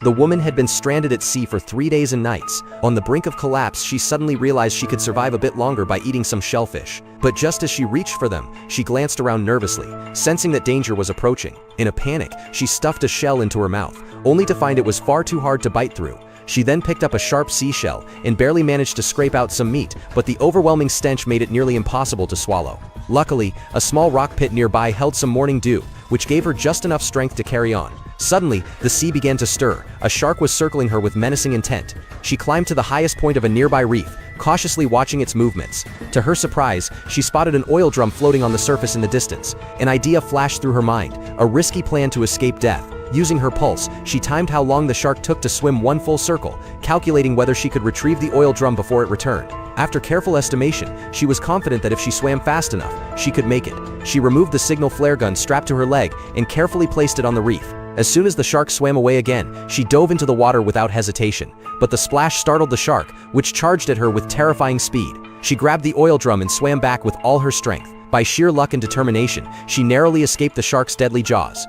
The woman had been stranded at sea for 3 days and nights. On the brink of collapse, she suddenly realized she could survive a bit longer by eating some shellfish. But just as she reached for them, she glanced around nervously, sensing that danger was approaching. In a panic, she stuffed a shell into her mouth, only to find it was far too hard to bite through. She then picked up a sharp seashell and barely managed to scrape out some meat, but the overwhelming stench made it nearly impossible to swallow. Luckily, a small rock pit nearby held some morning dew, which gave her just enough strength to carry on. Suddenly, the sea began to stir. A shark was circling her with menacing intent. She climbed to the highest point of a nearby reef, cautiously watching its movements. To her surprise, she spotted an oil drum floating on the surface in the distance. An idea flashed through her mind, a risky plan to escape death. Using her pulse, she timed how long the shark took to swim one full circle, calculating whether she could retrieve the oil drum before it returned. After careful estimation, she was confident that if she swam fast enough, she could make it. She removed the signal flare gun strapped to her leg and carefully placed it on the reef. As soon as the shark swam away again, she dove into the water without hesitation. But the splash startled the shark, which charged at her with terrifying speed. She grabbed the oil drum and swam back with all her strength. By sheer luck and determination, she narrowly escaped the shark's deadly jaws.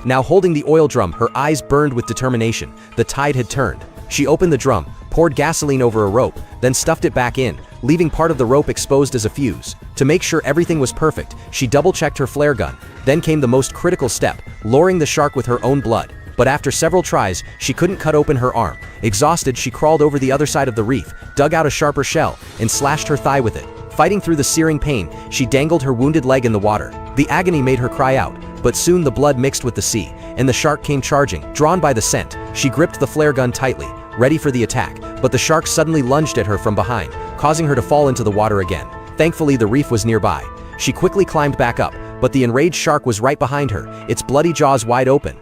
Now holding the oil drum, her eyes burned with determination. The tide had turned. She opened the drum, poured gasoline over a rope, then stuffed it back in, leaving part of the rope exposed as a fuse. To make sure everything was perfect, she double-checked her flare gun. Then came the most critical step, luring the shark with her own blood. But after several tries, she couldn't cut open her arm. Exhausted, she crawled over the other side of the reef, dug out a sharper shell, and slashed her thigh with it. Fighting through the searing pain, she dangled her wounded leg in the water. The agony made her cry out, but soon the blood mixed with the sea, and the shark came charging. Drawn by the scent, she gripped the flare gun tightly, ready for the attack, but the shark suddenly lunged at her from behind, causing her to fall into the water again. Thankfully, the reef was nearby. She quickly climbed back up, but the enraged shark was right behind her, its bloody jaws wide open.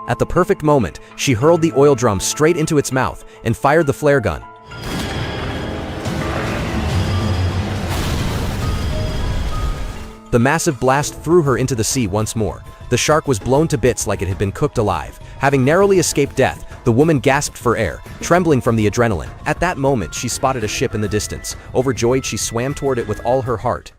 At the perfect moment, she hurled the oil drum straight into its mouth and fired the flare gun. The massive blast threw her into the sea once more. The shark was blown to bits like it had been cooked alive. Having narrowly escaped death, the woman gasped for air, trembling from the adrenaline. At that moment, she spotted a ship in the distance. Overjoyed, she swam toward it with all her heart.